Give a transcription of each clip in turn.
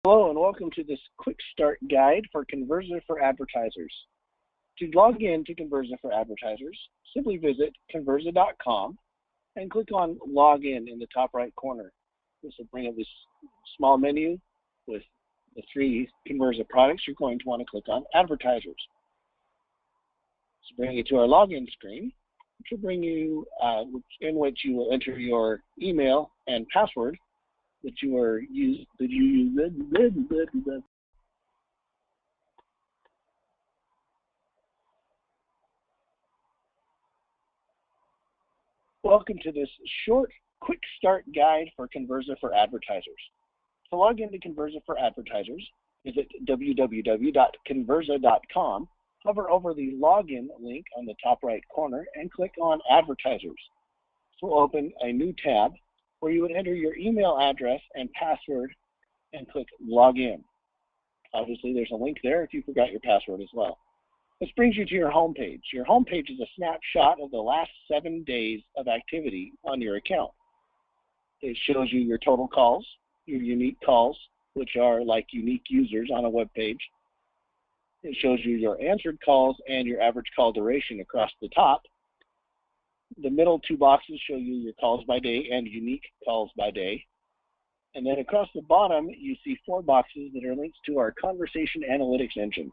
Hello and welcome to this quick start guide for Convirza for Advertisers. To log in to Convirza for Advertisers, simply visit convirza.com and click on Login in the top right corner. This will bring up this small menu with the three Convirza products. You're going to want to click on Advertisers. So bring you to our login screen, which will bring you in which you will enter your email and password that you are Welcome to this short, quick start guide for Convirza for Advertisers. To log into Convirza for Advertisers, visit www.convirza.com, hover over the login link on the top right corner, and click on Advertisers. This will open a new tab where you would enter your email address and password and click Login. Obviously, there's a link there if you forgot your password as well. This brings you to your home page. Your home page is a snapshot of the last 7 days of activity on your account. It shows you your total calls, your unique calls, which are like unique users on a web page. It shows you your answered calls and your average call duration across the top. The middle two boxes show you your calls by day and unique calls by day. And then across the bottom, you see 4 boxes that are links to our conversation analytics engine.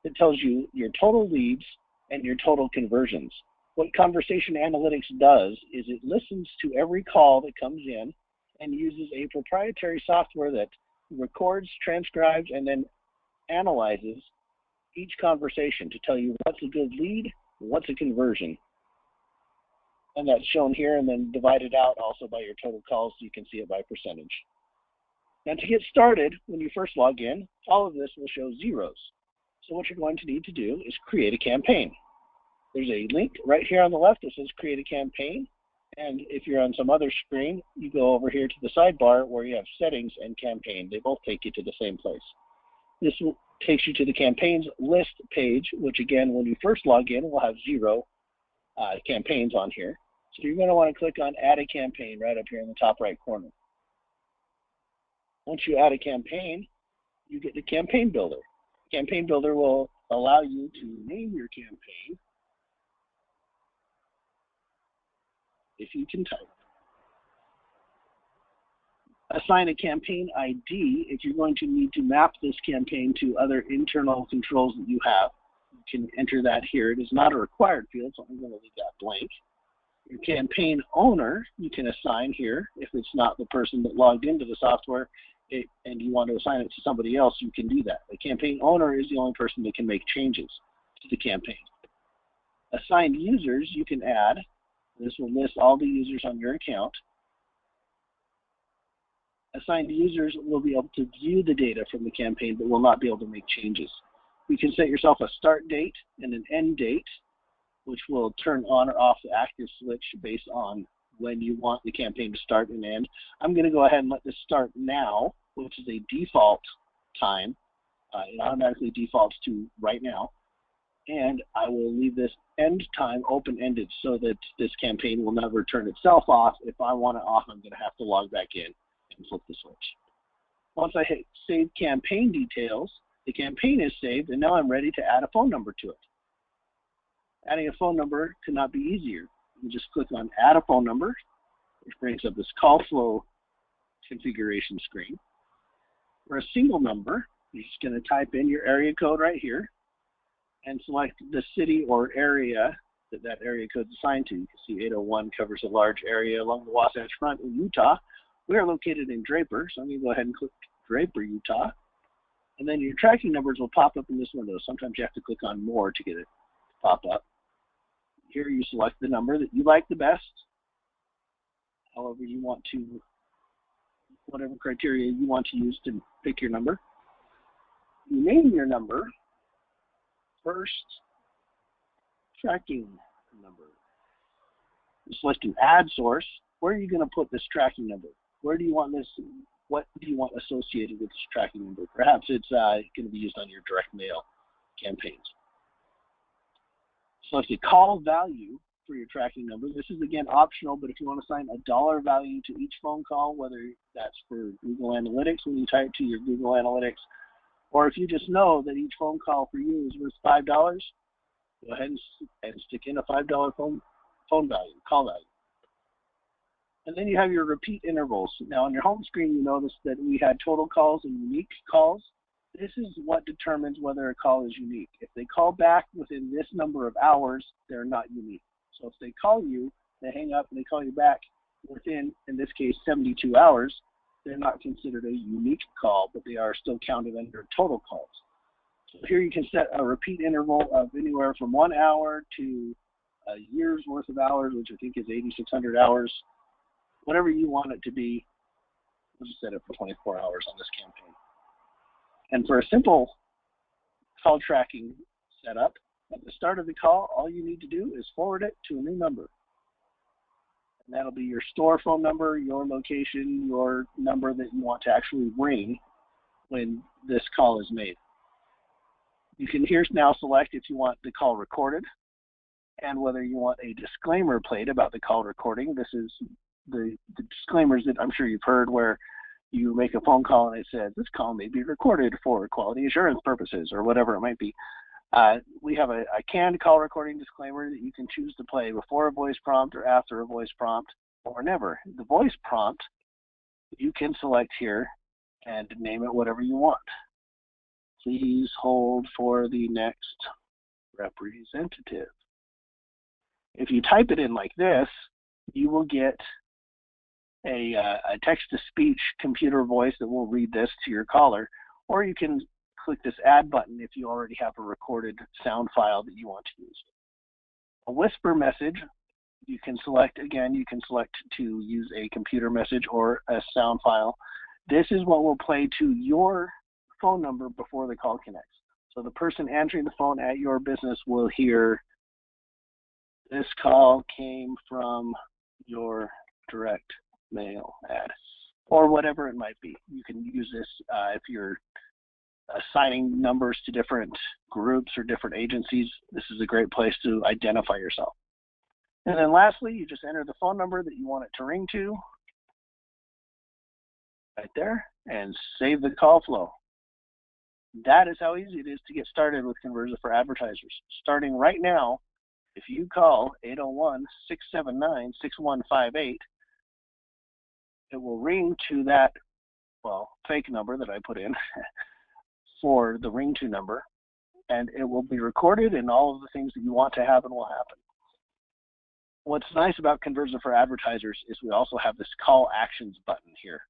It tells you your total leads and your total conversions. What conversation analytics does is it listens to every call that comes in and uses a proprietary software that records, transcribes, and then analyzes each conversation to tell you what's a good lead, what's a conversion. And that's shown here and then divided out also by your total calls so you can see it by percentage. Now to get started, when you first log in, all of this will show zeros. So what you're going to need to do is create a campaign. There's a link right here on the left that says create a campaign. And if you're on some other screen, you go over here to the sidebar where you have settings and campaign. They both take you to the same place. This takes you to the campaigns list page, which again, when you first log in, will have 0 campaigns on here. So you're going to want to click on Add a Campaign right up here in the top right corner. Once you add a campaign, you get the Campaign Builder. Campaign Builder will allow you to name your campaign if you can type. Assign a campaign ID if you're going to need to map this campaign to other internal controls that you have. You can enter that here. It is not a required field, so I'm going to leave that blank. Your campaign owner you can assign here. If it's not the person that logged into the software and you want to assign it to somebody else, you can do that. The campaign owner is the only person that can make changes to the campaign. Assigned users you can add. This will list all the users on your account. Assigned users will be able to view the data from the campaign but will not be able to make changes. You can set yourself a start date and an end date, which will turn on or off the active switch based on when you want the campaign to start and end. I'm going to go ahead and let this start now, which is a default time. It automatically defaults to right now. And I will leave this end time open-ended so that this campaign will never turn itself off. If I want it off, I'm going to have to log back in and flip the switch. Once I hit Save Campaign Details, the campaign is saved, and now I'm ready to add a phone number to it. Adding a phone number could not be easier. You just click on Add a Phone Number, which brings up this call flow configuration screen. For a single number, you're just going to type in your area code right here and select the city or area that that area code is assigned to. You can see 801 covers a large area along the Wasatch Front in Utah. We are located in Draper, so I'm going to go ahead and click Draper, Utah. And then your tracking numbers will pop up in this window. Sometimes you have to click on More to get it to pop up. Here you select the number that you like the best, however you want to, whatever criteria you want to use to pick your number. You name your number first tracking number. You select an ad source. Where are you going to put this tracking number? Where do you want this? What do you want associated with this tracking number? Perhaps it's going to be used on your direct mail campaigns. Select a call value for your tracking number. This is, again, optional, but if you want to assign a dollar value to each phone call, whether that's for Google Analytics when you type to your Google Analytics, or if you just know that each phone call for you is worth $5, go ahead and stick in a $5 phone value, call value. And then you have your repeat intervals. Now on your home screen, you notice that we had total calls and unique calls. This is what determines whether a call is unique. If they call back within this number of hours, they're not unique. So if they call you, they hang up and they call you back within, in this case, 72 hours, they're not considered a unique call, but they are still counted under total calls. So here you can set a repeat interval of anywhere from 1 hour to a year's worth of hours, which I think is 8,600 hours. Whatever you want it to be, we'll just set it for 24 hours on this campaign. And for a simple call tracking setup, at the start of the call, all you need to do is forward it to a new number. And that'll be your store phone number, your location, your number that you want to actually ring when this call is made. You can here now select if you want the call recorded and whether you want a disclaimer played about the call recording. This is the disclaimers that I'm sure you've heard where you make a phone call and it says, this call may be recorded for quality assurance purposes or whatever it might be. We have a canned call recording disclaimer that you can choose to play before a voice prompt or after a voice prompt or never. The voice prompt, you can select here and name it whatever you want. Please hold for the next representative. If you type it in like this, you will get a text-to-speech computer voice that will read this to your caller, or you can click this add button if you already have a recorded sound file that you want to use. A whisper message, you can select, again, you can select to use a computer message or a sound file. This is what will play to your phone number before the call connects. So the person answering the phone at your business will hear, this call came from your direct mail ad, or whatever it might be. You can use this if you're assigning numbers to different groups or different agencies. This is a great place to identify yourself. And then lastly, you just enter the phone number that you want it to ring to right there and save the call flow. That is how easy it is to get started with Convirza for Advertisers. Starting right now, if you call 801-679-6158, it will ring to that, well, fake number that I put in for the ring to number, and it will be recorded and all of the things that you want to happen will happen. What's nice about Convirza for Advertisers is we also have this call actions button here.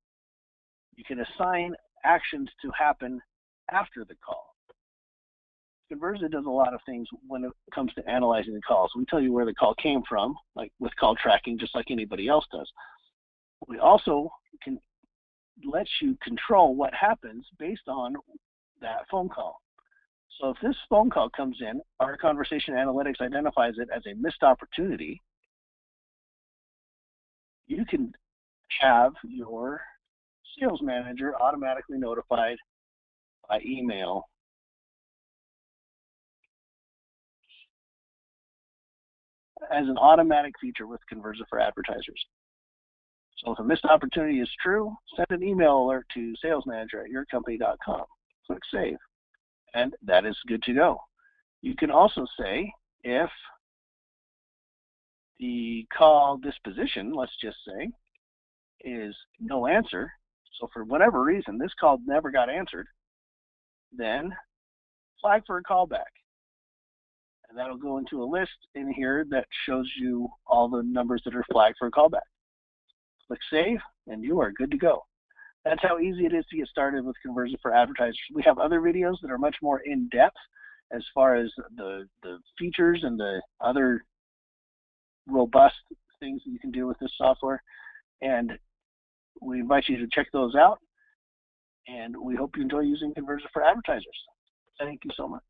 You can assign actions to happen after the call. Convirza does a lot of things when it comes to analyzing the calls. We tell you where the call came from, like with call tracking, just like anybody else does. We also can let you control what happens based on that phone call. So if this phone call comes in, our conversation analytics identifies it as a missed opportunity. You can have your sales manager automatically notified by email as an automatic feature with Convirza for Advertisers. So if a missed opportunity is true, send an email alert to salesmanager@yourcompany.com. Click save, and that is good to go. You can also say if the call disposition, let's just say, is no answer, so for whatever reason this call never got answered, then flag for a callback. And that'll go into a list in here that shows you all the numbers that are flagged for a callback. Click save, and you are good to go. That's how easy it is to get started with Convirza for Advertisers. We have other videos that are much more in-depth as far as the features and the other robust things that you can do with this software. And we invite you to check those out. And we hope you enjoy using Convirza for Advertisers. Thank you so much.